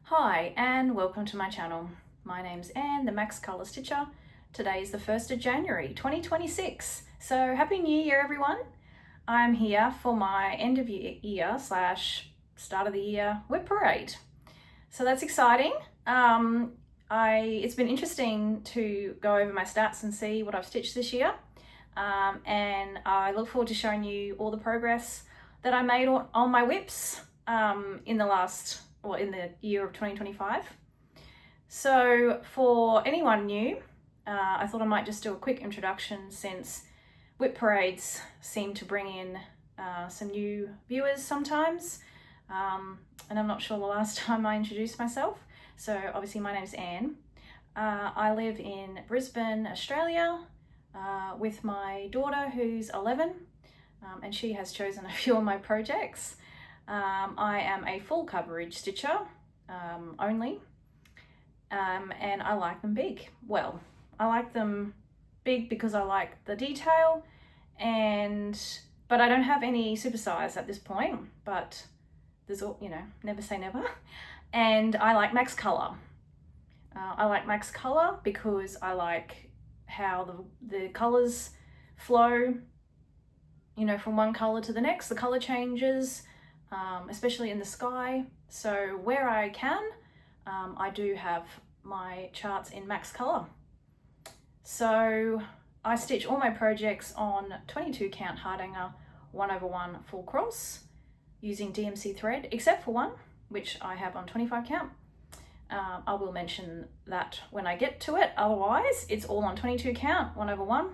Hi and welcome to my channel. My name's Anne, the Max Colour Stitcher. Today is the 1st of January 2026. So Happy New Year everyone. I'm here for my end of year slash start of the year WIP parade. So that's exciting. It's been interesting to go over my stats and see what I've stitched this year. And I look forward to showing you all the progress that I made on my WIPs in the year of 2025. So for anyone new, I thought I might just do a quick introduction since WIP parades seem to bring in some new viewers sometimes. And I'm not sure the last time I introduced myself. So obviously my name's Anne. I live in Brisbane, Australia with my daughter who's 11 and she has chosen a few of my projects. I am a full coverage stitcher only, and I like them big. Well, I like them big because I like the detail, but I don't have any supersize at this point, but there's all, never say never. And I like max color. I like max color because I like how the colors flow, from one color to the next. The color changes. Especially in the sky. So where I can, I do have my charts in max color. So I stitch all my projects on 22 count hardanger 1/1 full cross using DMC thread, except for one, which I have on 25 count. I will mention that when I get to it. Otherwise, it's all on 22 count 1/1.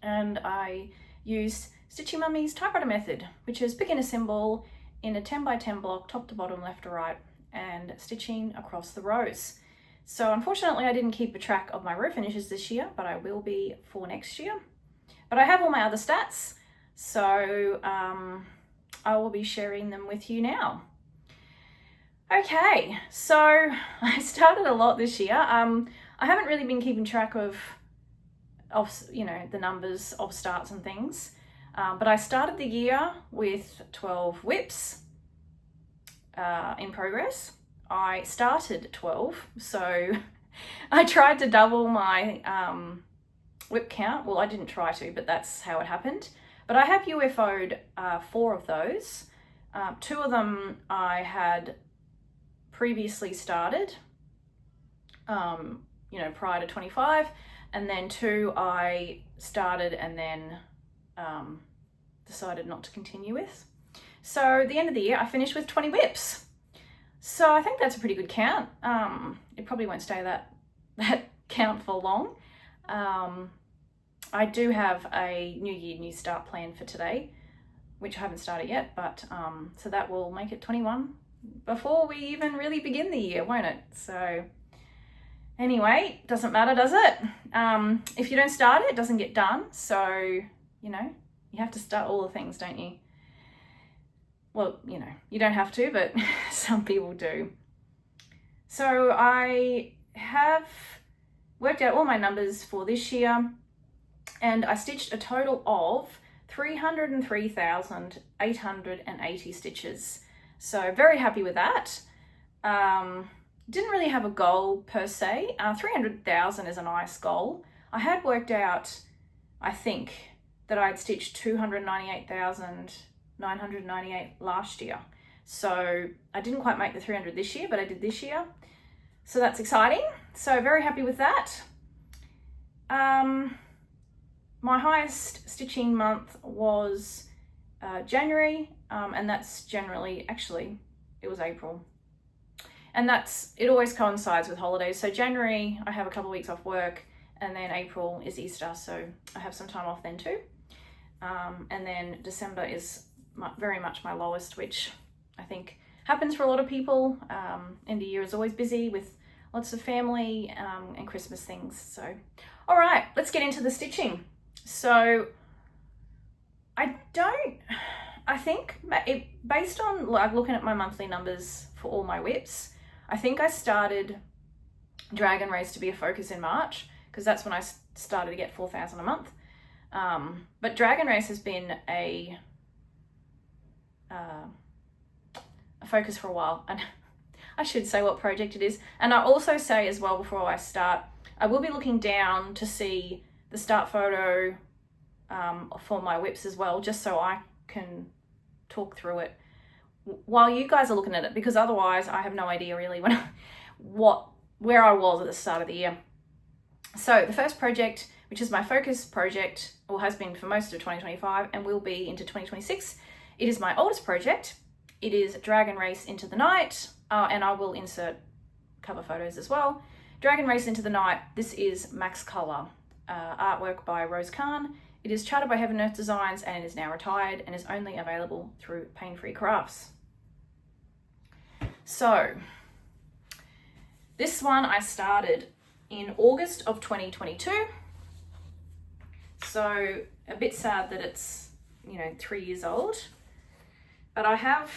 And I used Stitching Mummy's typewriter method, which is picking a symbol in a 10 by 10 block, top to bottom, left to right, and stitching across the rows. So unfortunately, I didn't keep a track of my row finishes this year, but I will be for next year. But I have all my other stats, so I will be sharing them with you now. Okay, so I started a lot this year. I haven't really been keeping track of the numbers of starts and things. But I started the year with 12 WIPs in progress. I started 12, so I tried to double my WIP count. Well, I didn't try to, but that's how it happened. But I have UFO'd 4 of those. 2 of them I had previously started, prior to 25, and then 2 I started and then decided not to continue with. So at the end of the year, I finished with 20 WIPs. So I think that's a pretty good count. It probably won't stay that count for long. I do have a New Year, New Start plan for today, which I haven't started yet, but so that will make it 21 before we even really begin the year, won't it? So anyway, doesn't matter, does it? If you don't start it, it doesn't get done. So, you have to start all the things, don't you? Well, you don't have to, but some people do. So I have worked out all my numbers for this year, and I stitched a total of 303,880 stitches. So very happy with that. Didn't really have a goal per se. 300,000 is a nice goal. I had worked out, I think, that I'd stitched 298,998 last year. So I didn't quite make the 300 this year, but I did this year. So that's exciting. So very happy with that. My highest stitching month was January, and that's generally, actually, it was April. And it always coincides with holidays. So January, I have a couple of weeks off work, and then April is Easter, so I have some time off then too. And then December is very much my lowest, which I think happens for a lot of people. End of year is always busy with lots of family and Christmas things. So, all right, let's get into the stitching. So I think based on looking at my monthly numbers for all my WIPs, I think I started Dragon Race to be a focus in March, because that's when I started to get 4,000 a month. But Dragon Race has been a focus for a while, and I should say what project it is. And I also say as well before I start, I will be looking down to see the start photo for my WIPs as well, just so I can talk through it while you guys are looking at it, because otherwise I have no idea really where I was at the start of the year. So the first project, which is my focus project, or has been for most of 2025 and will be into 2026, it is my oldest project. It is Dragon Race Into the Night, and I will insert cover photos as well. Dragon Race Into the Night, this is Max Color, artwork by Rose Khan. It is chartered by Heaven Earth Designs and it is now retired and is only available through Paine Free Crafts. So, this one I started in August of 2022. So, a bit sad that it's, 3 years old. But I have,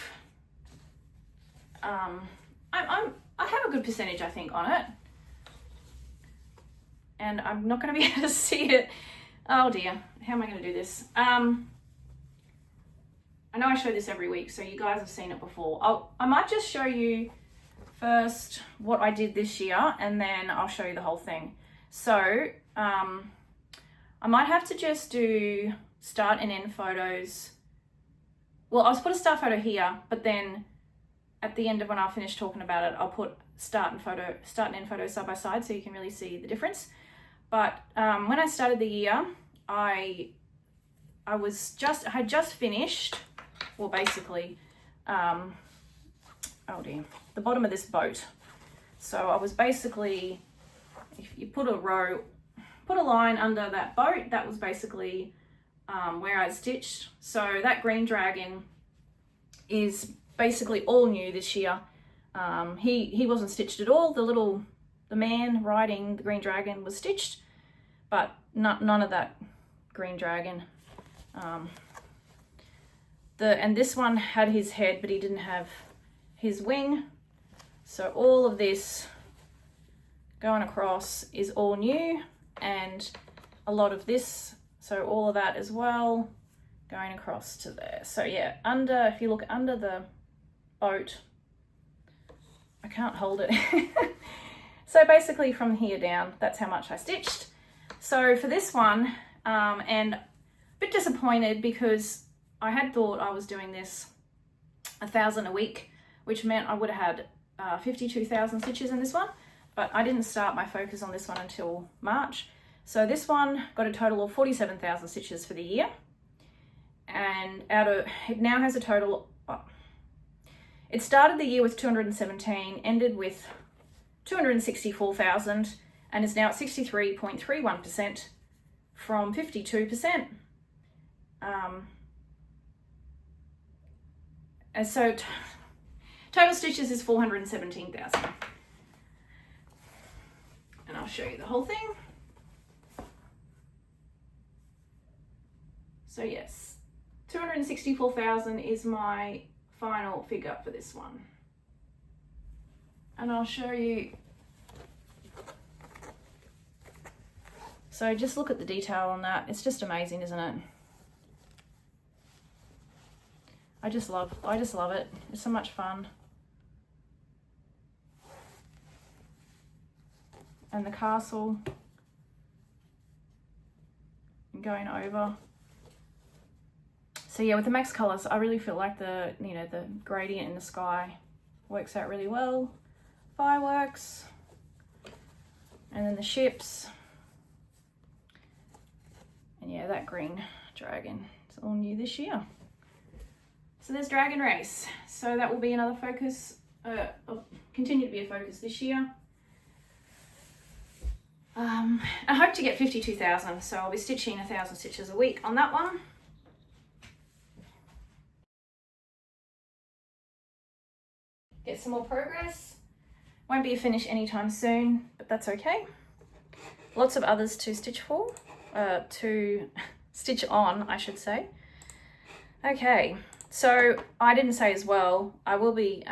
I have a good percentage, I think, on it. And I'm not going to be able to see it. Oh dear, how am I going to do this? I know I show this every week, so you guys have seen it before. I might just show you first what I did this year, and then I'll show you the whole thing. So, I might have to just do start and end photos. Well, I'll put a start photo here, but then at the end of when I finish talking about it, I'll put start and end photos side by side so you can really see the difference. But when I started the year, I had just finished, well, basically, oh dear, the bottom of this boat. So I was basically, if you put a line under that boat, that was basically where I stitched. So that green dragon is basically all new this year. He wasn't stitched at all. The man riding the green dragon was stitched, but none of that green dragon. And this one had his head, but he didn't have his wing. So all of this going across is all new, and a lot of this, so all of that as well, going across to there. So yeah, if you look under the boat, I can't hold it. So basically from here down, that's how much I stitched. So for this one, and a bit disappointed because I had thought I was doing this 1,000 a week, which meant I would have had 52,000 stitches in this one, but I didn't start my focus on this one until March. So this one got a total of 47,000 stitches for the year, and it now has a total, it started the year with 217, ended with 264,000, and is now at 63.31% from 52%. And so total stitches is 417,000. And I'll show you the whole thing. So yes, 264,000 is my final figure for this one. And I'll show you. So just look at the detail on that. It's just amazing, isn't it? I just love it. It's so much fun. And the castle and going over. So yeah, with the Max Colors, I really feel like the gradient in the sky works out really well. Fireworks, and then the ships, and yeah, that green dragon, it's all new this year. So there's Dragon Race. So that will be another focus, continue to be a focus this year. I hope to get 52,000, so I'll be stitching 1,000 stitches a week on that one. Get some more progress. Won't be a finish anytime soon, but that's okay. Lots of others to stitch to stitch on, I should say. Okay, so I didn't say as well, I will be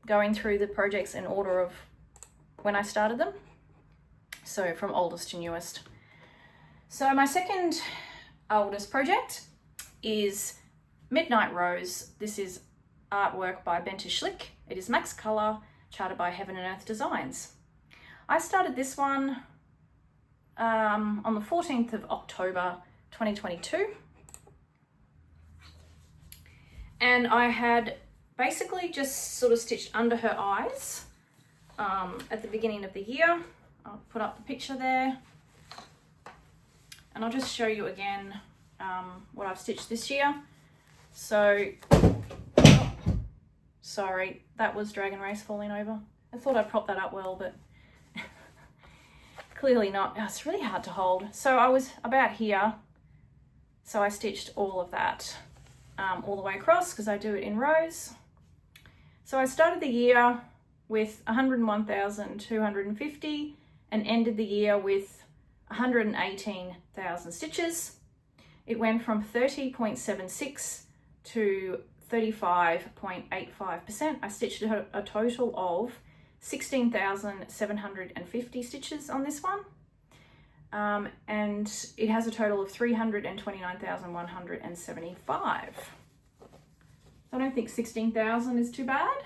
going through the projects in order of when I started them. So from oldest to newest. So my second oldest project is Midnight Rose. This is artwork by Bentley Schlick. It is Max Color, charted by Heaven and Earth Designs. I started this one on the 14th of October 2022, and I had basically just sort of stitched under her eyes at the beginning of the year. I'll put up the picture there, and I'll just show you again what I've stitched this year. So, sorry, that was Dragon Race falling over. I thought I'd prop that up well, but clearly not. Oh, it's really hard to hold. So I was about here, so I stitched all of that all the way across because I do it in rows. So I started the year with 101,250 and ended the year with 118,000 stitches. It went from 30.76 to 35.85%. I stitched a total of 16,750 stitches on this one. And it has a total of 329,175. I don't think 16,000 is too bad.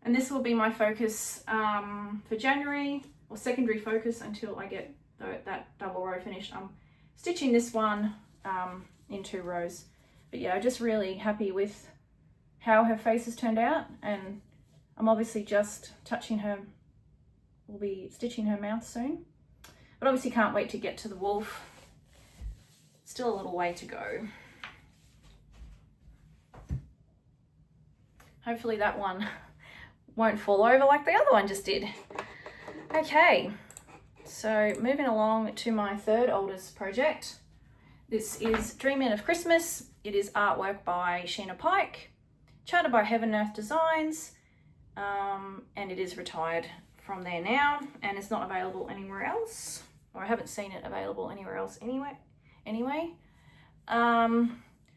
And this will be my focus for January, or secondary focus until I get that double row finished. I'm stitching this one in 2 rows. But yeah, I'm just really happy with how her face has turned out, and I'm obviously just touching her. We'll be stitching her mouth soon, but obviously can't wait to get to the wolf. Still a little way to go. Hopefully that one won't fall over like the other one just did. Okay, so moving along to my third oldest project. This is Dream In of Christmas. It is artwork by Sheena Pike, charted by Heaven and Earth Designs, and it is retired from there now, and it's not available anywhere else, or I haven't seen it available anywhere else anyway.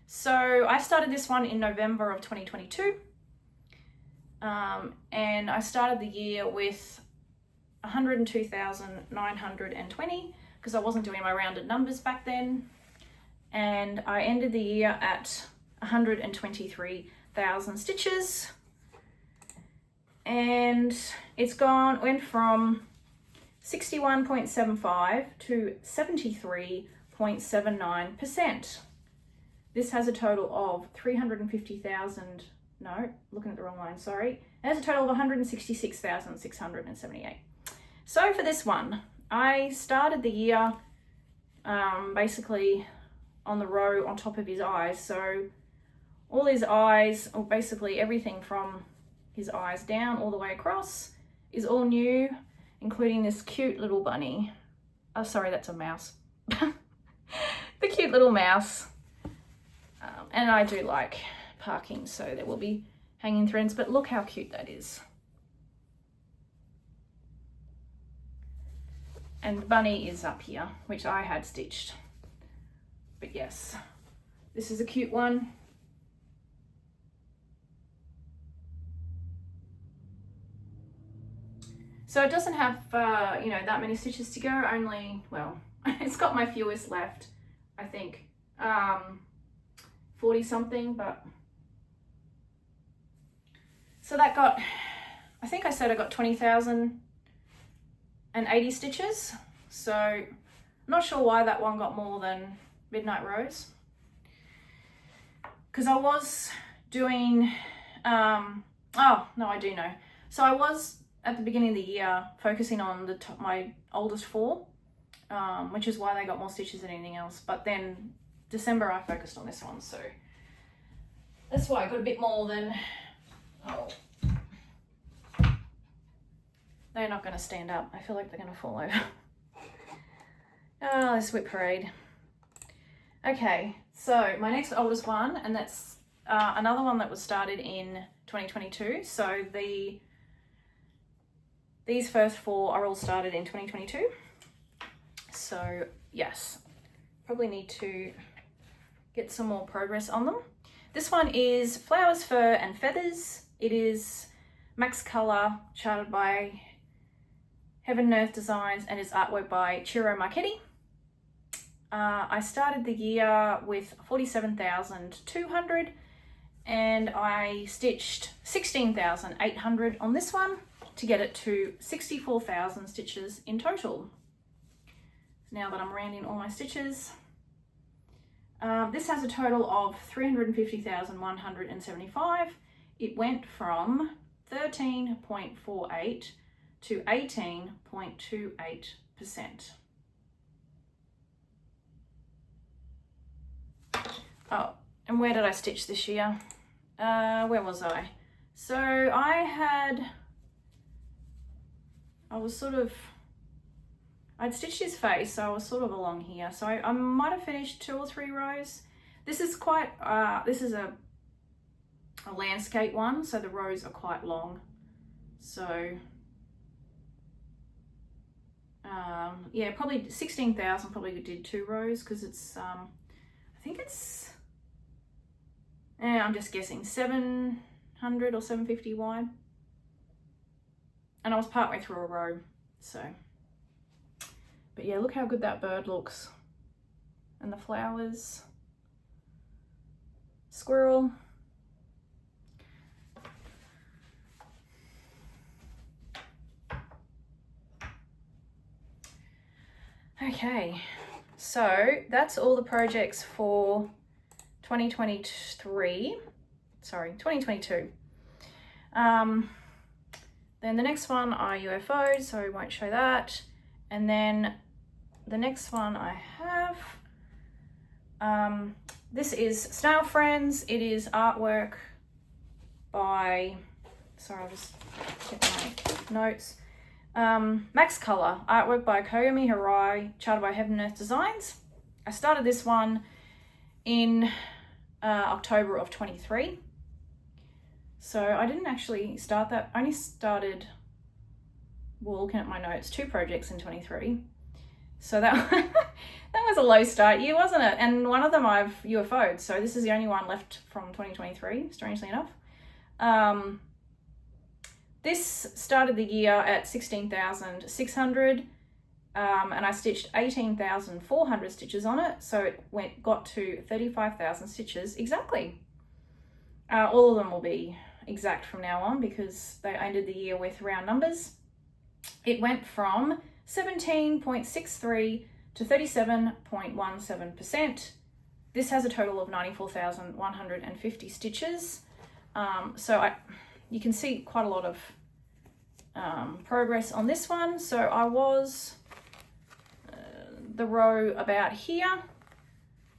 So I started this one in November of 2022, and I started the year with 102,920 because I wasn't doing my rounded numbers back then. And I ended the year at 123,000 stitches, and it's went from 61.75 to 73.79%. This has a total of 350,000, no, looking at the wrong line, sorry. It has a total of 166,678. So for this one, I started the year basically on the row on top of his eyes. So all his eyes, or basically everything from his eyes down all the way across, is all new, including this cute little bunny. Oh, sorry, that's a mouse. The cute little mouse. And I do like parking, so there will be hanging threads, but look how cute that is. And the bunny is up here, which I had stitched. But yes, this is a cute one. So it doesn't have, you know, that many stitches to go, only, well, it's got my fewest left, I think, 40 something, but. So that got, I think I said I got 20,080 stitches. So I'm not sure why that one got more than Midnight Rose. Because I was doing, oh, no, I do know. So I was, at the beginning of the year, focusing on my oldest 4, which is why they got more stitches than anything else. But then December I focused on this one, so that's why I got a bit more than, oh. They're not going to stand up. I feel like they're going to fall over. Oh, this WIP parade. Okay, so my next oldest one, and that's another one that was started in 2022. So these first 4 are all started in 2022. So yes, probably need to get some more progress on them. This one is Flowers, Fur and Feathers. It is Max Color, charted by Heaven and Earth Designs, and is artwork by Ciro Marchetti. I started the year with 47,200 and I stitched 16,800 on this one to get it to 64,000 stitches in total. So now that I'm rounding all my stitches, this has a total of 350,175. It went from 13.48 to 18.28%. Oh, and where did I stitch this year? Where was I? So I'd stitched his face, so I was sort of along here. So I might have finished 2 or 3 rows. This is quite, this is a landscape one, so the rows are quite long. So, yeah, probably 16,000 probably did 2 rows because it's, I think it's, I'm just guessing 700 or 750 wide. And I was partway through a row, so. But yeah, look how good that bird looks. And the flowers. Squirrel. Okay, so that's all the projects for 2022. Then the next one are UFOs, so I won't show that. And then the next one I have, this is Snail Friends. It is artwork by, sorry, I'll just check my notes. Max Color, artwork by Kayomi, Harai, charted by Heaven and Earth Designs. I started this one in October of 23. So I didn't actually start that. I only started, well, looking at my notes, 2 projects in 23. So that that was a low start year, wasn't it? And one of them I've UFO'd, so this is the only one left from 2023, strangely enough. This started the year at 16,600, and I stitched 18,400 stitches on it, so it got to 35,000 stitches exactly. All of them will be exact from now on because they ended the year with round numbers. It went from 17.63 to 37.17%. This has a total of 94,150 stitches. So you can see quite a lot of progress on this one. So I was the row about here,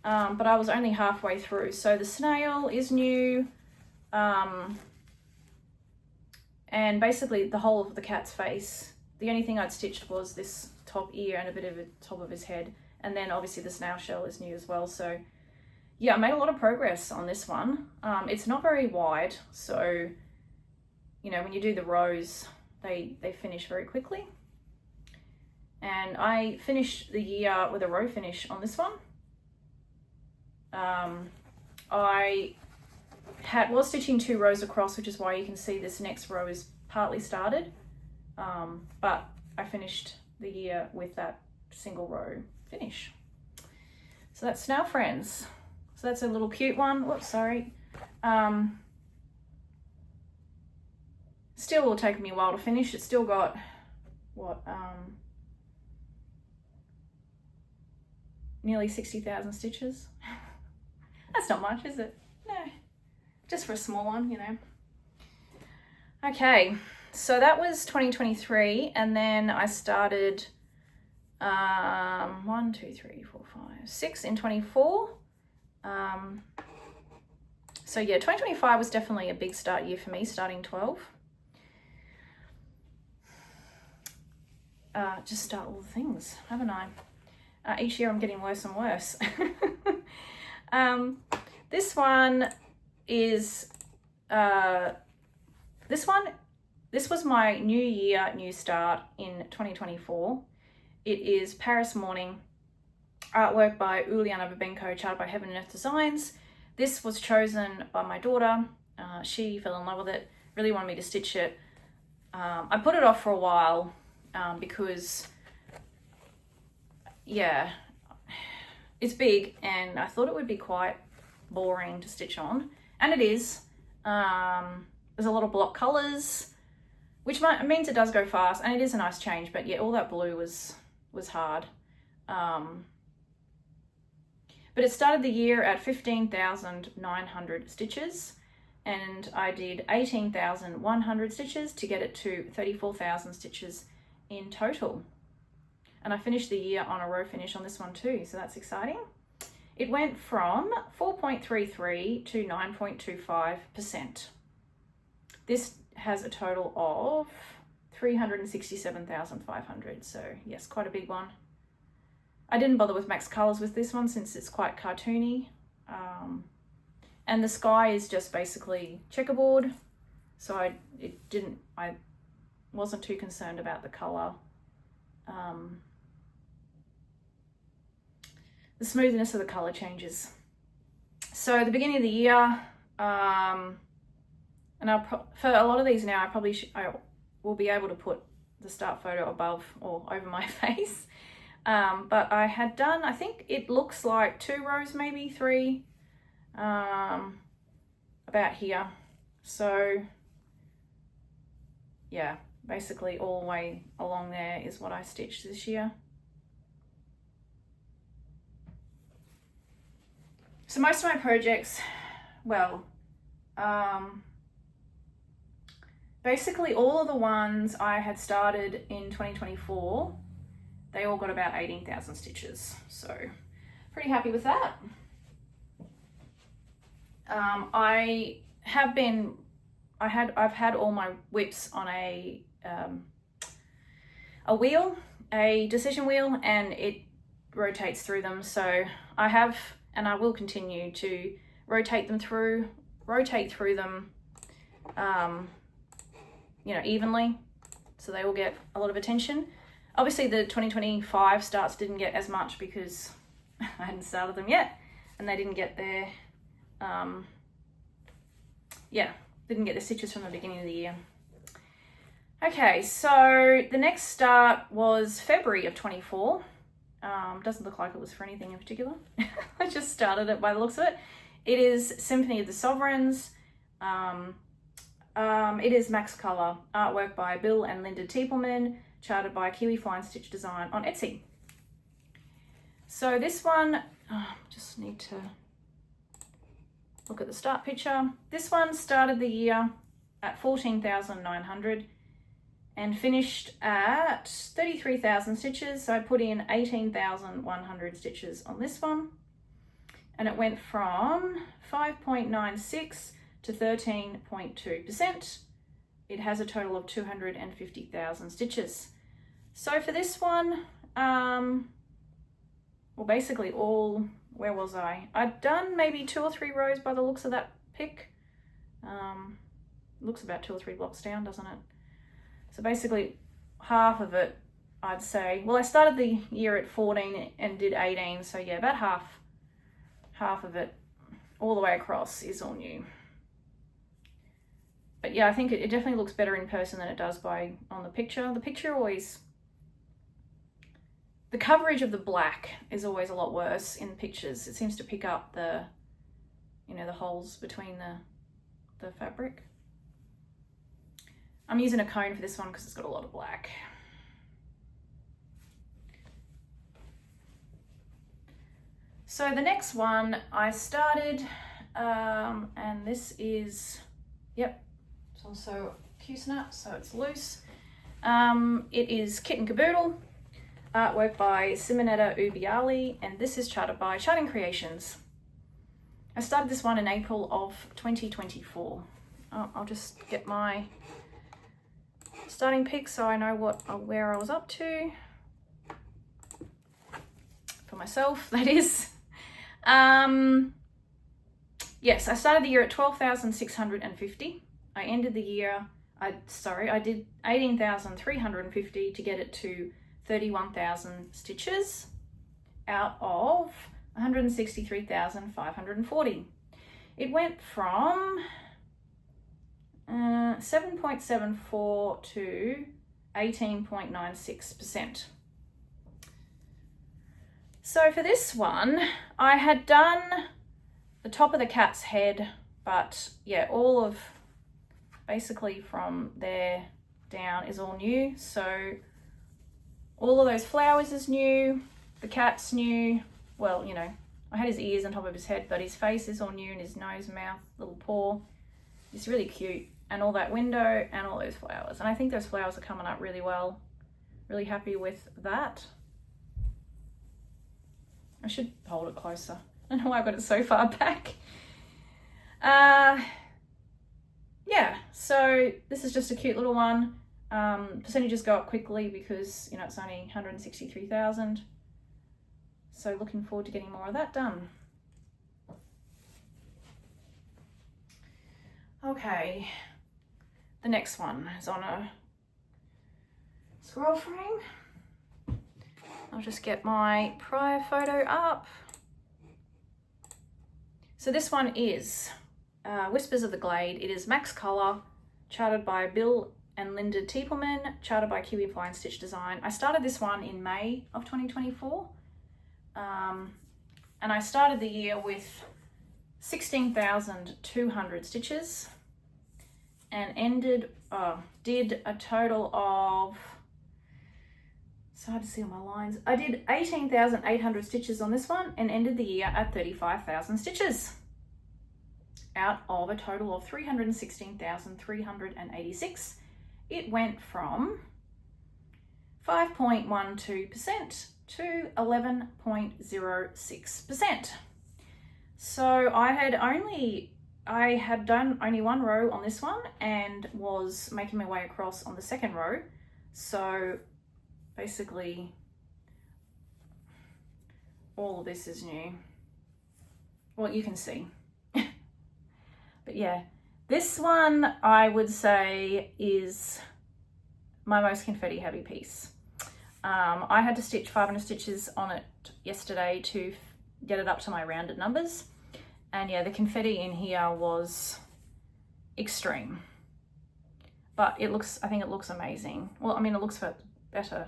but I was only halfway through. So the snail is new. And basically the whole of the cat's face, the only thing I'd stitched was this top ear and a bit of the top of his head, and then obviously the snail shell is new as well. So yeah, I made a lot of progress on this one. It's not very wide, so you know, when you do the rows, they finish very quickly. And I finished the year with a row finish on this one. I was stitching 2 rows across, which is why you can see this next row is partly started, but I finished the year with that single row finish. So that's Snail Friends. So that's a little cute one. Whoops, sorry. Still will take me a while to finish. It's still got what, nearly 60,000 stitches. That's not much, is it? No. Just for a small one, you know. Okay, so that was 2023, and then I started 1, 2, 3, 4, 5, 6 in 24. So yeah, 2025 was definitely a big start year for me, starting 12. Just start all the things, haven't I? Each year I'm getting worse and worse. This one is, this was my new year, new start in 2024. It is Paris Morning, artwork by Uliana, Babenko, charted by Heaven and Earth Designs. This was chosen by my daughter. She fell in love with it, really wanted me to stitch it. I put it off for a while because, yeah, it's big, and I thought it would be quite boring to stitch on, and it is. There's a lot of block colours, which means it does go fast, and it is a nice change, but yeah, all that blue was hard. But it started the year at 15,900 stitches, and I did 18,100 stitches to get it to 34,000 stitches in total. And I finished the year on a row finish on this one too, so that's exciting. It went from 4.33 to 9.25%. This has a total of 367,500, so yes, quite a big one. I didn't bother with max colours with this one since it's quite cartoony. And the sky is just basically checkerboard, so I wasn't too concerned about the colour. The smoothness of the colour changes. So at the beginning of the year, and for a lot of these now, I will be able to put the start photo above or over my face. But I had done, I think it looks like 2 rows, maybe 3, about here. So yeah, basically all the way along there is what I stitched this year. So most of my projects, well, basically all of the ones I had started in 2024, they all got about 18,000 stitches. So pretty happy with that. I've had all my WIPs on a wheel, a decision wheel, and it rotates through them. So I have, and I will continue to rotate through them, you know, evenly, so they will get a lot of attention. Obviously the 2025 starts didn't get as much because I hadn't started them yet, and they didn't get their, didn't get the stitches from the beginning of the year. Okay, so the next start was February of 24. Doesn't look like it was for anything in particular. I just started it by the looks of it. It is Symphony of the Sovereigns. It is max color, artwork by Bill and Linda Tiepelman, charted by Kiwi Fine Stitch Design on Etsy. So this one, just need to look at the start picture. This one started the year at 14,900 and finished at 33,000 stitches. So I put in 18,100 stitches on this one, and it went from 5.96 to 13.2%. It has a total of 250,000 stitches. So for this one, well, basically all, where was I? I'd done maybe 2 or 3 rows by the looks of that pic. Looks about 2 or 3 blocks down, doesn't it? So basically half of it, I'd say, well, I started the year at 14 and did 18. So yeah, about half of it all the way across is all new. But yeah, I think it definitely looks better in person than it does on the picture. The picture always, the coverage of the black is always a lot worse in the pictures. It seems to pick up the, you know, the holes between the fabric. I'm using a cone for this one because it's got a lot of black. So the next one I started, and this is, yep, it's also Q-snap, so it's loose. It is Kitten Kaboodle, artwork by Simonetta Ubiali, and this is charted by Charting Creations. I started this one in April of 2024. I'll just get my starting pick so I know where I was up to. For myself, that is. Yes, I started the year at 12,650. I ended the year, I did 18,350 to get it to 31,000 stitches out of 163,540. It went from 7.74 to 18.96%. So for this one, I had done the top of the cat's head, but yeah, all of basically from there down is all new. So all of those flowers is new, the cat's new. Well, you know, I had his ears on top of his head, but his face is all new, and his nose, mouth, little paw. It's really cute. And all that window and all those flowers. And I think those flowers are coming up really well. Really happy with that. I should hold it closer. I don't know why I got it so far back. Yeah, so this is just a cute little one. Percentages go up quickly because, you know, it's only 163,000. So looking forward to getting more of that done. Okay, the next one is on a scroll frame. I'll just get my prior photo up. So this one is Whispers of the Glade. It is Max Color, charted by Bill and Linda Tiepelman, charted by Kiwi Fly and Stitch Design. I started this one in May of 2024. And I started the year with 16,200 stitches and did a total of, it's hard to see on my lines, I did 18,800 stitches on this one and ended the year at 35,000 stitches out of a total of 316,386. It went from 5.12% to 11.06%. So I had done only one row on this one and was making my way across on the second row. So basically all of this is new. Well, you can see. But yeah, this one I would say is my most confetti heavy piece. I had to stitch 500 stitches on it yesterday to get it up to my rounded numbers. And yeah, the confetti in here was extreme. But it looks, I think it looks amazing. Well, I mean, it looks better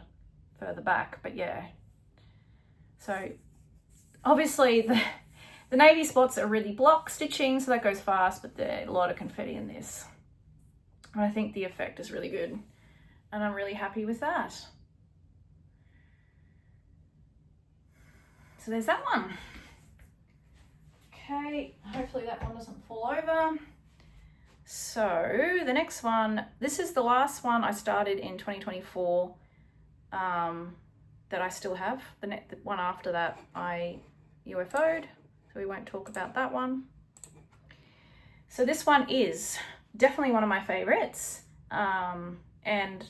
further back, but yeah. So obviously the navy spots are really block stitching, so that goes fast, but there's a lot of confetti in this. And I think the effect is really good. And I'm really happy with that. So there's that one. Okay, hopefully that one doesn't fall over. So the next one, this is the last one I started in 2024 that I still have. The one after that I UFO'd, so we won't talk about that one. So this one is definitely one of my favorites. And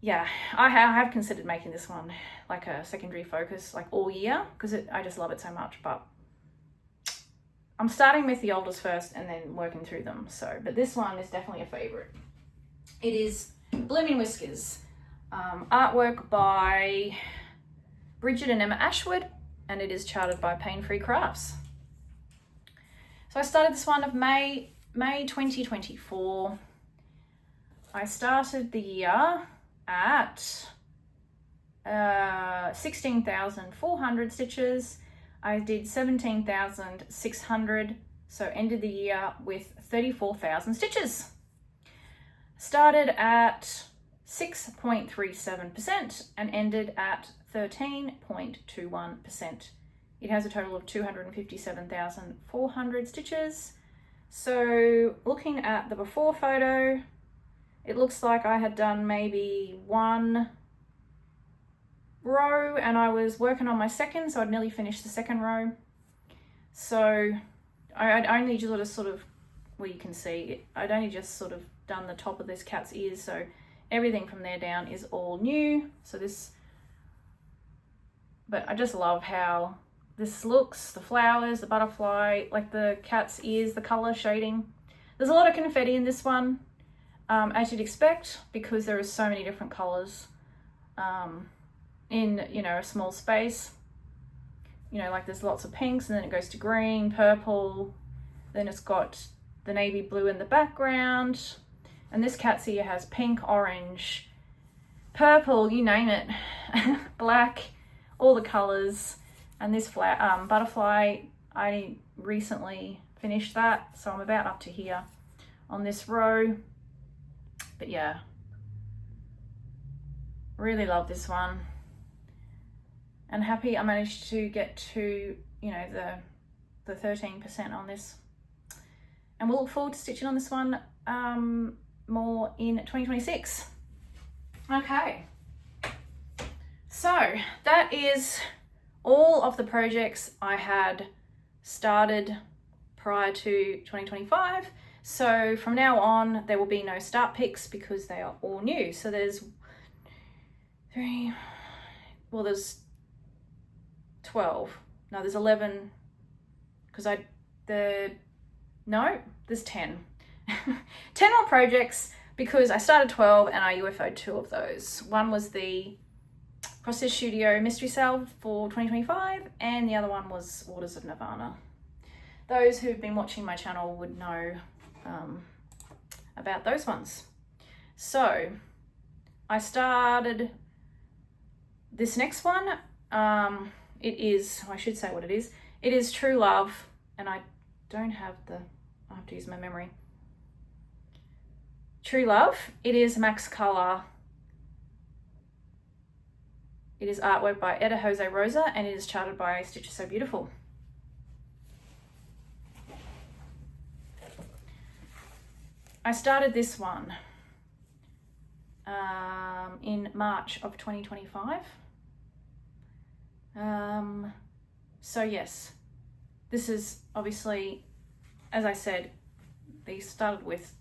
yeah, I have considered making this one like a secondary focus like all year because I just love it so much, but I'm starting with the oldest first and then working through them. So, but this one is definitely a favorite. It is Blooming Whiskers, artwork by Brigid and Emma Ashwood, and it is charted by Paine Free Crafts. So I started this one of May 2024. I started the year at 16,400 stitches. I did 17,600, so ended the year with 34,000 stitches. Started at 6.37% and ended at 13.21%. It has a total of 257,400 stitches. So looking at the before photo, it looks like I had done maybe one row and I was working on my second, so I'd nearly finished the second row. So I'd only just sort of, well, you can see, I'd only just sort of done the top of this cat's ears, so everything from there down is all new. So this, but I just love how this looks, the flowers, the butterfly, like the cat's ears, the color shading. There's a lot of confetti in this one, as you'd expect, because there are so many different colors in, you know, a small space. You know, like there's lots of pinks and then it goes to green, purple, then it's got the navy blue in the background, and this cat's ear has pink, orange, purple, you name it, black, all the colors. And this butterfly, I recently finished that, so I'm about up to here on this row. But yeah, really love this one, and happy I managed to get to, you know, the 13% on this, and we'll look forward to stitching on this one more in 2026. Okay, so that is all of the projects I had started prior to 2025. So from now on, there will be no start picks because they are all new. So there's there's 12. No, there's 11, because there's 10. 10 more projects because I started 12 and I UFO'd 2 of those. One was the Process Studio Mystery Sale for 2025, and the other one was Waters of Nirvana. Those who've been watching my channel would know about those ones. So I started this next one. It is, I should say what it is. It is True Love, and I have to use my memory. True Love, it is Max Color. It is artwork by Eder Jose Rosa, and it is charted by Stitch So Beautiful. I started this one in March of 2025. So yes, this is obviously, as I said, these started with,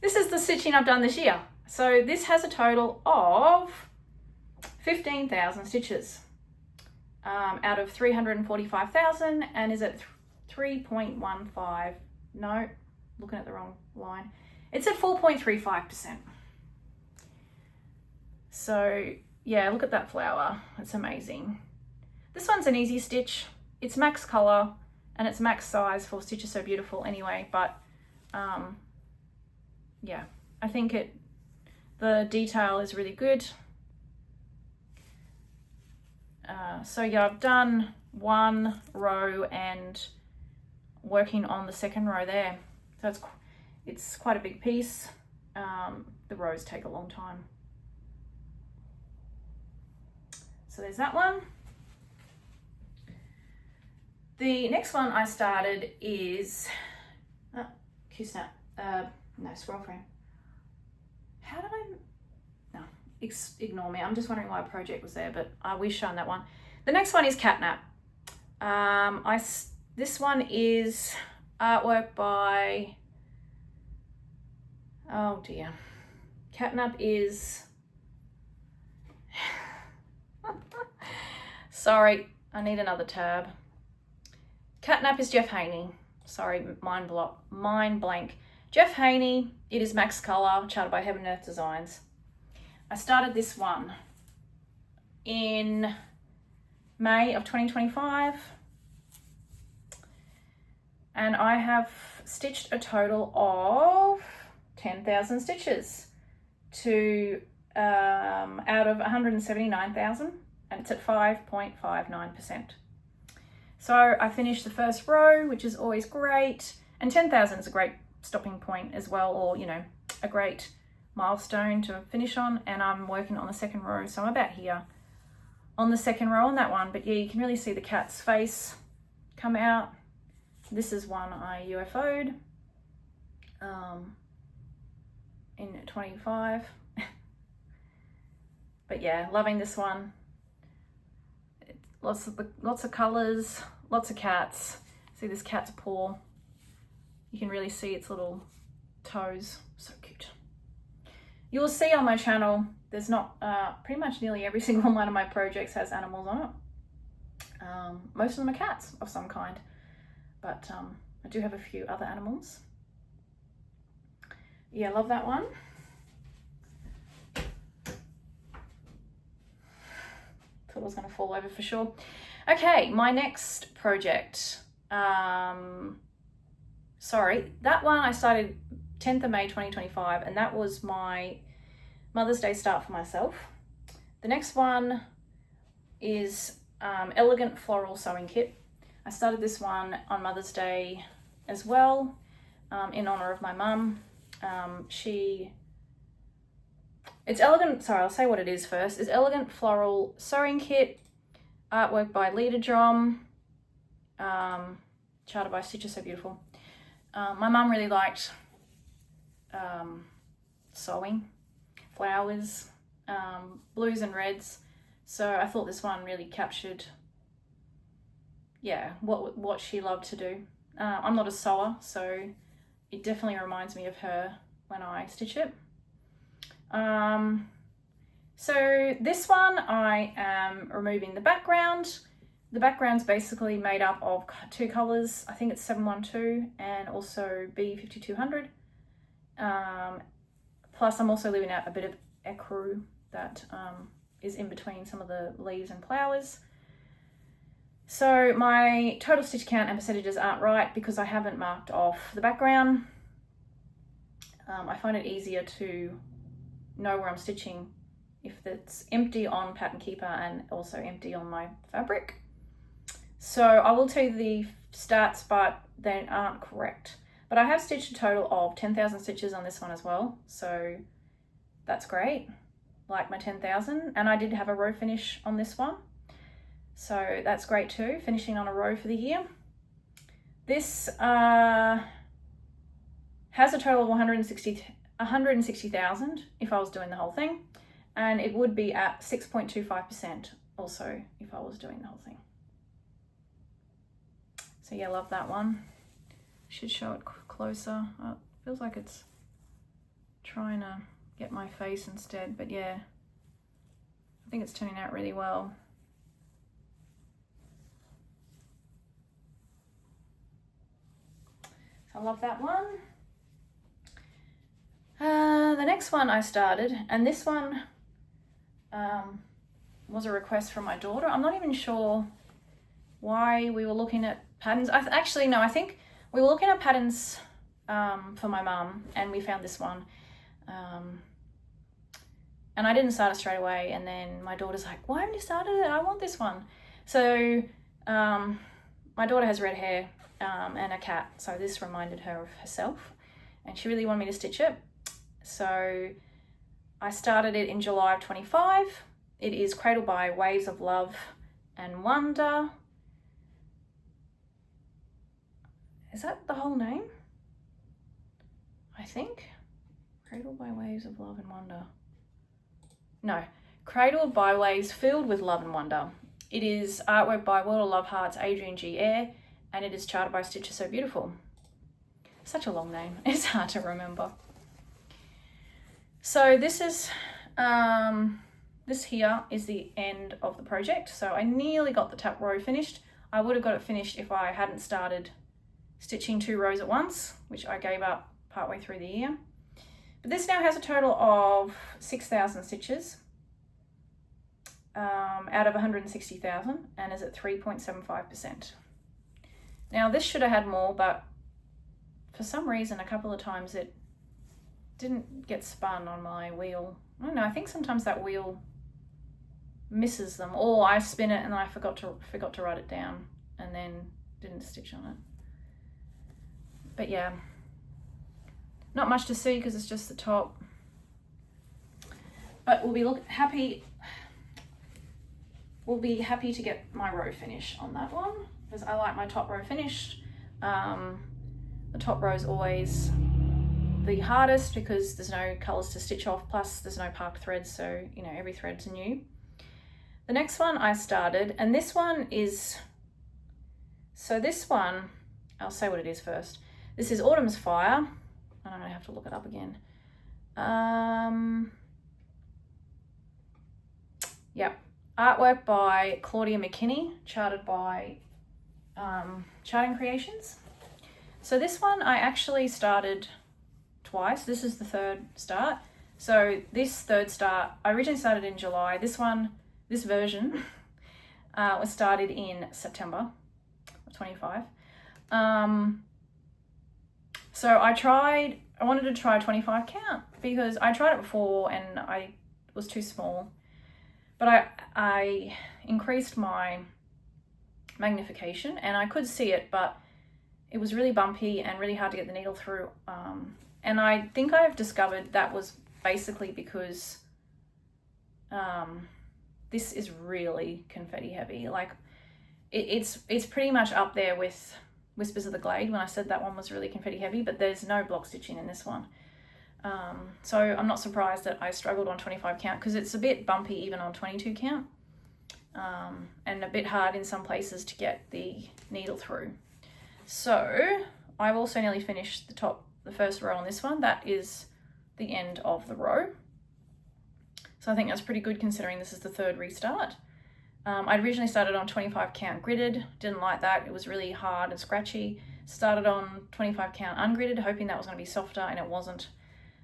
this is the stitching I've done this year. So this has a total of 15,000 stitches out of 345,000, and is at 3.15, no, looking at the wrong line. It's at 4.35%. So yeah, look at that flower. It's amazing. This one's an easy stitch. It's max color and it's max size for Stitch So Beautiful anyway, but yeah, I think the detail is really good. So yeah, I've done one row and working on the second row there. So it's quite a big piece. The rows take a long time. So there's that one. The next one I started is, Q-Snap, no, Scroll Frame. How did no, ignore me. I'm just wondering why a project was there, but I will show that one. The next one is Catnap. This one is artwork by, oh dear. Catnap is, sorry, I need another tab. Catnap is Jeff Haney. Sorry, mind blank. Jeff Haney, it is max color, charted by Heaven and Earth Designs. I started this one in May of 2025, and I have stitched a total of 10,000 stitches to out of 179,000, and it's at 5.59%. So I finished the first row, which is always great, and 10,000 is a great stopping point as well, or you know, a great milestone to finish on. And I'm working on the second row, so I'm about here on the second row on that one. But yeah, you can really see the cat's face come out. This is one I UFO'd in 25. But yeah, loving this one. Lots of colors, lots of cats. See this cat's paw. You can really see its little toes. So cute. You will see on my channel, there's not, pretty much nearly every single one of my projects has animals on it. Most of them are cats of some kind, but I do have a few other animals. Yeah, love that one. Thought I was going to fall over for sure. Okay, my next project. Sorry, that one I started 10th of May 2025, and that was my Mother's Day start for myself. The next one is Elegant Floral Sewing Kit. I started this one on Mother's Day as well, in honor of my mum. It's elegant, sorry, I'll say what it is first. It's Elegant Floral Sewing Kit, artwork by Eder, charted by Stitcher So Beautiful. My mum really liked sewing, flowers, blues and reds, so I thought this one really captured, yeah, what she loved to do. I'm not a sewer, so it definitely reminds me of her when I stitch it. So this one I am removing the background. The background's basically made up of two colours. I think it's 712 and also B5200. Plus I'm also leaving out a bit of ecru that is in between some of the leaves and flowers. So my total stitch count and percentages aren't right because I haven't marked off the background. I find it easier to know where I'm stitching if it's empty on Pattern Keeper and also empty on my fabric. So I will tell you the stats, but they aren't correct. But I have stitched a total of 10,000 stitches on this one as well, so that's great, like my 10,000. And I did have a row finish on this one, so that's great too, finishing on a row for the year. This has a total of 160,000 if I was doing the whole thing, and it would be at 6.25% also if I was doing the whole thing. So yeah, love that one. Should show it closer. It feels like it's trying to get my face instead, but yeah, I think it's turning out really well. So I love that one. The next one I started, and this one was a request from my daughter. I'm not even sure why we were looking at patterns. I think we were looking at patterns for my mum, and we found this one. And I didn't start it straight away, and then my daughter's like, why haven't you started it? I want this one. So my daughter has red hair and a cat, so this reminded her of herself, and she really wanted me to stitch it. So I started it in July of 25. It is Cradled by Waves of Love and Wonder. Is that the whole name? I think. Cradled by Waves of Love and Wonder. No, Cradled by Waves Filled with Love and Wonder. It is artwork by World of Love Hearts, Adrian G. Eyre, and it is charted by Stitcher So Beautiful. Such a long name. It's hard to remember. So this is, this here is the end of the project. So I nearly got the top row finished. I would have got it finished if I hadn't started stitching 2 rows at once, which I gave up partway through the year. But this now has a total of 6,000 stitches out of 160,000 and is at 3.75%. Now this should have had more, but for some reason a couple of times it didn't get spun on my wheel. I don't know, I think sometimes that wheel misses them, or I spin it and I forgot to write it down and then didn't stitch on it. But yeah, not much to see because it's just the top. But we'll be happy to get my row finish on that one because I like my top row finished. The top row is always the hardest because there's no colours to stitch off, plus there's no parked threads, so you know every thread's new. The next one I started, and this one is, so this one, I'll say what it is first. This is Autumn's Fire, and I'm gonna have to look it up again. Yep, artwork by Claudia McKinney, charted by Charting Creations. So this one I actually started twice. This is the third start. So this third start, I originally started in July. This version was started in September of 25. So I tried I wanted to try 25 count because I tried it before and I was too small. But I increased my magnification and I could see it, but it was really bumpy and really hard to get the needle through. And I think I've discovered that was basically because this is really confetti heavy. Like it's pretty much up there with Whispers of the Glade when I said that one was really confetti heavy, but there's no block stitching in this one. So I'm not surprised that I struggled on 25 count because it's a bit bumpy even on 22 count, and a bit hard in some places to get the needle through. So I've also nearly finished the first row on this one. That is the end of the row. So I think that's pretty good considering this is the third restart. I originally started on 25 count gridded, didn't like that. It was really hard and scratchy. Started on 25 count ungridded, hoping that was going to be softer, and it wasn't.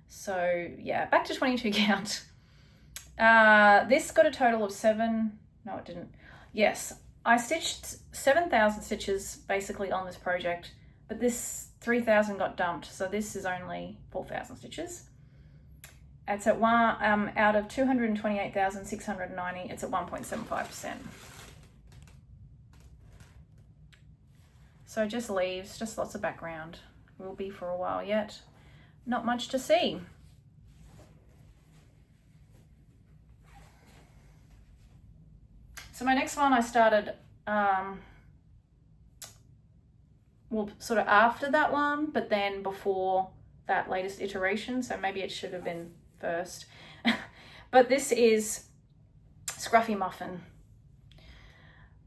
So yeah, back to 22 count. This got a total of no it didn't. Yes, I stitched 7,000 stitches basically on this project, but this 3,000 got dumped, so this is only 4,000 stitches. It's at out of 228,690, it's at 1.75%. So just leaves, just lots of background. Will be for a while yet. Not much to see. So my next one I started, well, sort of after that one, but then before that latest iteration, so maybe it should have been first. But this is Scruffy Muffin.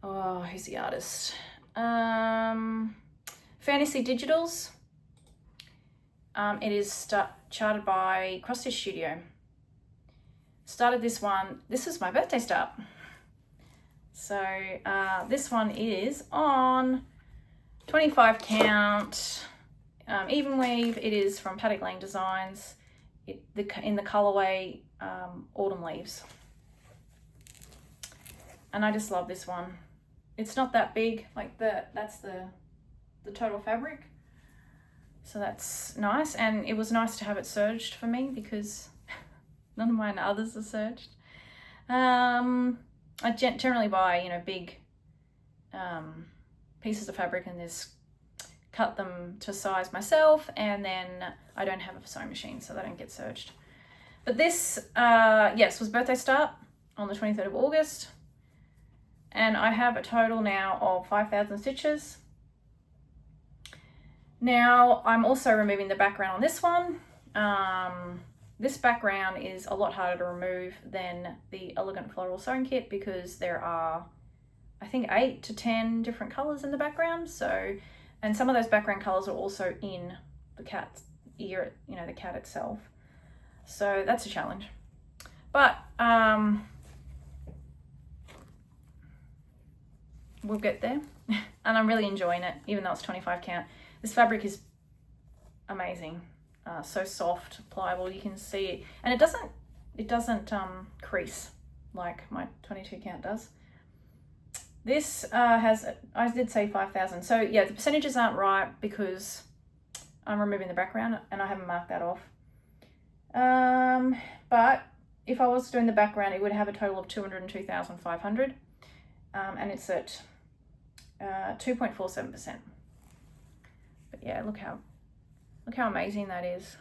Oh, who's the artist? Fantasy Digitals. It is charted by Cross Stitch Studio. Started this one, this is my birthday start. So this one is on 25 count, even weave. It is from Paddock Lane Designs, in the colorway Autumn Leaves. And I just love this one. It's not that big, like that's the total fabric. So that's nice, and it was nice to have it serged for me because none of mine others are serged. I generally buy, you know, big pieces of fabric and just cut them to size myself, and then I don't have a sewing machine, so they don't get serged. But this, yes, was birthday start on the 23rd of August, and I have a total now of 5,000 stitches. Now I'm also removing the background on this one. This background is a lot harder to remove than the Elegant Floral Sewing Kit because there are, I think, 8 to 10 different colours in the background. So, and some of those background colours are also in the cat's ear, you know, the cat itself. So that's a challenge. But we'll get there. And I'm really enjoying it, even though it's 25 count. This fabric is amazing. So soft, pliable, you can see it, and it doesn't crease like my 22 count does. This has, I did say 5,000, so yeah, the percentages aren't right because I'm removing the background and I haven't marked that off. But if I was doing the background, it would have a total of 202,500, and it's at 2.47%. But yeah, look how amazing that is.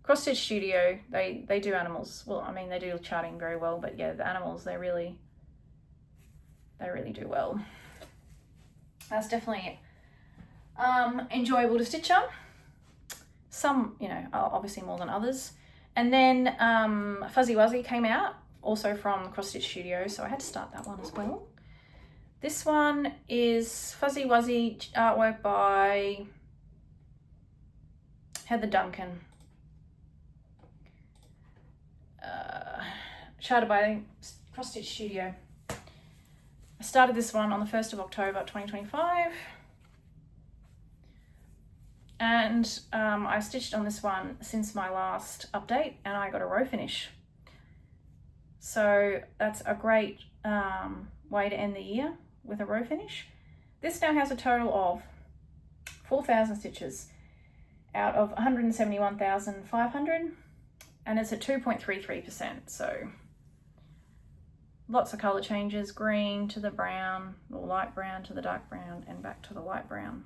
Cross Stitch Studio, they do animals. Well, I mean, they do charting very well, but yeah, the animals, they really do well. That's definitely enjoyable to stitch on. Some, you know, obviously more than others. And then Fuzzy Wuzzy came out, also from Cross Stitch Studio, so I had to start that one as well. This one is Fuzzy Wuzzy artwork by Heather Duncan, charted by Cross Stitch Studio. I started this one on the 1st of October 2025, and I stitched on this one since my last update, and I got a row finish. So that's a great way to end the year, with a row finish. This now has a total of 4,000 stitches. out of 171,500, and it's at 2.33%. So lots of color changes, green to the brown, or light brown to the dark brown, and back to the light brown.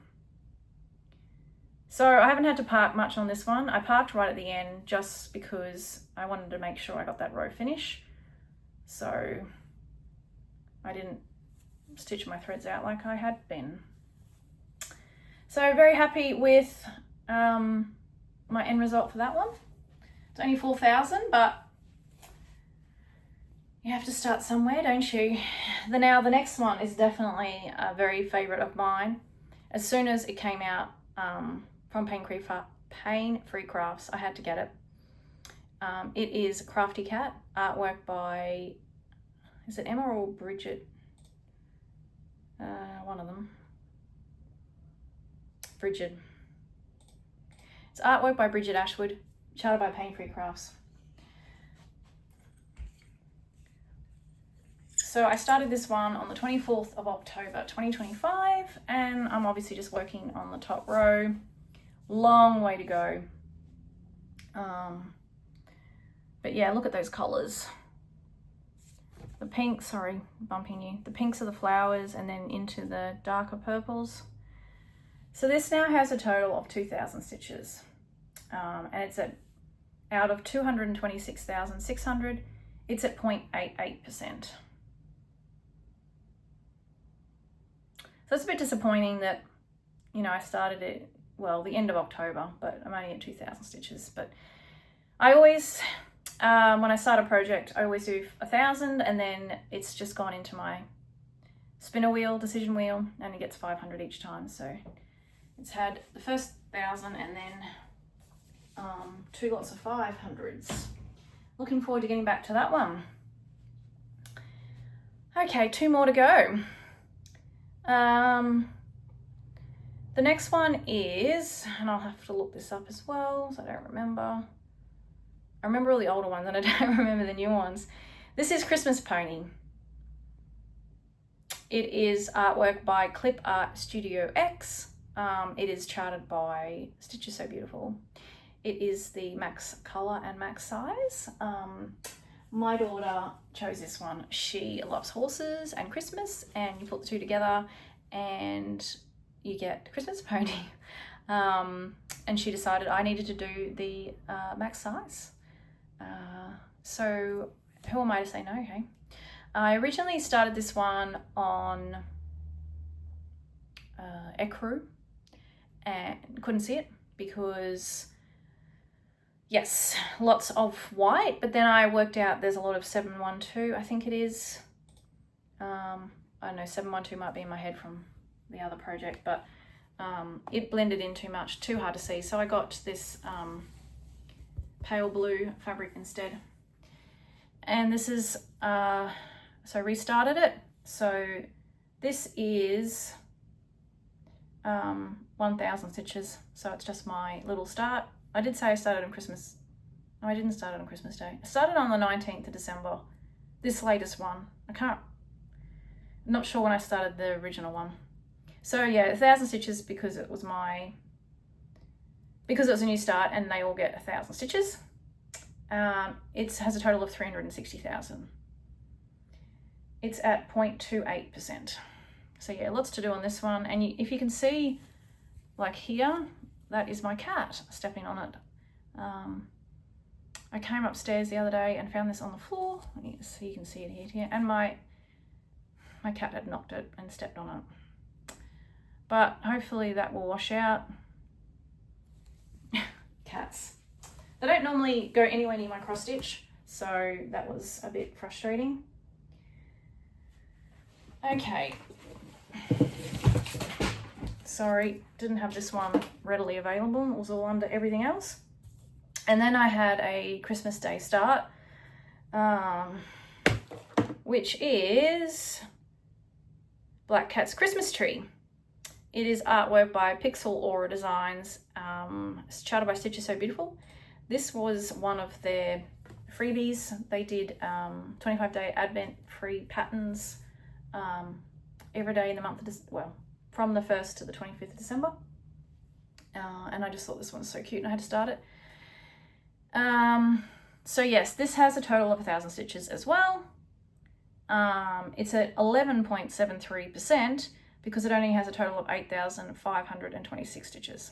So I haven't had to park much on this one. I parked right at the end just because I wanted to make sure I got that row finish. So I didn't stitch my threads out like I had been. So very happy with my end result for that one. It's only 4,000, but you have to start somewhere, don't you? Now the next one is definitely a very favorite of mine. As soon as it came out from Paine Free Crafts, I had to get it. It is Crafty Cat, artwork by, is it Emma or Brigid? One of them. Brigid. It's artwork by Brigid Ashwood, charted by Paine Free Crafts. So I started this one on the 24th of October 2025, and I'm obviously just working on the top row. Long way to go. But yeah, look at those colours. The pink, sorry, bumping you. The pinks are the flowers, and then into the darker purples. So this now has a total of 2,000 stitches, and it's at, out of 226,600, it's at 0.88%. So it's a bit disappointing that, you know, I started it, well, the end of October, but I'm only at 2,000 stitches. But I always, when I start a project, I always do 1,000, and then it's just gone into my spinner wheel, decision wheel, and it gets 500 each time. So it's had the first 1,000 and then 2 lots of 500s. Looking forward to getting back to that one. Okay, 2 more to go. The next one is, and I'll have to look this up as well, so I don't remember. I remember all the older ones and I don't remember the new ones. This is Christmas Pony. It is artwork by Clip Art Studio X. It is charted by Stitch Is So Beautiful. It is the max color and max size. My daughter chose this one. She loves horses and Christmas, and you put the two together and you get Christmas Pony. And she decided I needed to do the max size. So who am I to say no, hey? I originally started this one on Ecru and couldn't see it because, yes, lots of white, but then I worked out there's a lot of 712, I think it is. I don't know, 712 might be in my head from the other project, but it blended in too much, too hard to see. So I got this pale blue fabric instead. And this is, so I restarted it. So this is 1,000 stitches. So it's just my little start. I did say I started on Christmas. No, I didn't start on Christmas Day. I started on the 19th of December. This latest one. I'm not sure when I started the original one. So yeah, 1,000 stitches because it was a new start and they all get 1,000 stitches. It has a total of 360,000. It's at 0.28%. So yeah, lots to do on this one. And if you can see, like here, that is my cat stepping on it. I came upstairs the other day and found this on the floor. So you can see it here. And my cat had knocked it and stepped on it. But hopefully that will wash out. Cats. They don't normally go anywhere near my cross stitch, so that was a bit frustrating. Okay. Sorry, didn't have this one readily available. It was all under everything else. And then I had a Christmas Day start, which is Black Cat's Christmas Tree. It is artwork by Pixel Aura Designs. It's charted by Stitch Is So Beautiful. This was one of their freebies. They did 25-day Advent free patterns every day in the month of from the 1st to the 25th of December. and I just thought this one's so cute and I had to start it. So yes, this has a total of 1,000 stitches as well. It's at 11.73% because it only has a total of 8,526 stitches.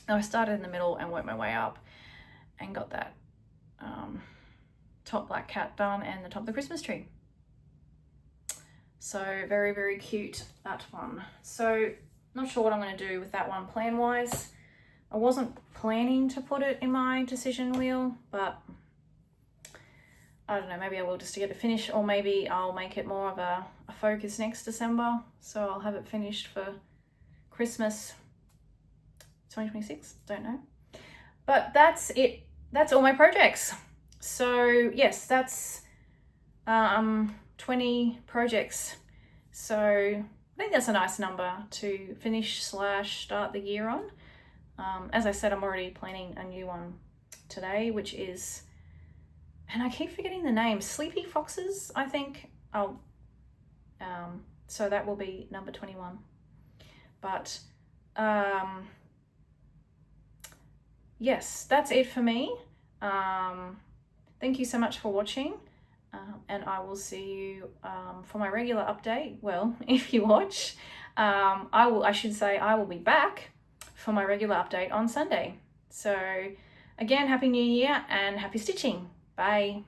Now I started in the middle and worked my way up and got that top black cat done and the top of the Christmas tree. So very, very cute, that one. So not sure what I'm going to do with that one plan wise. I wasn't planning to put it in my decision wheel, but I don't know, maybe I will just to get it finished, or maybe I'll make it more of a focus next December. So I'll have it finished for Christmas 2026, don't know. But that's it. That's all my projects. So yes, that's 20 projects. So I think that's a nice number to finish / start the year on. As I said, I'm already planning a new one today, which is, and I keep forgetting the name, Sleepy Foxes, I think. Oh, so that will be number 21. But yes, that's it for me. Thank you so much for watching, and I will see you for my regular update. Well, if you watch, I will be back for my regular update on Sunday. So again, Happy New Year and happy stitching. Bye.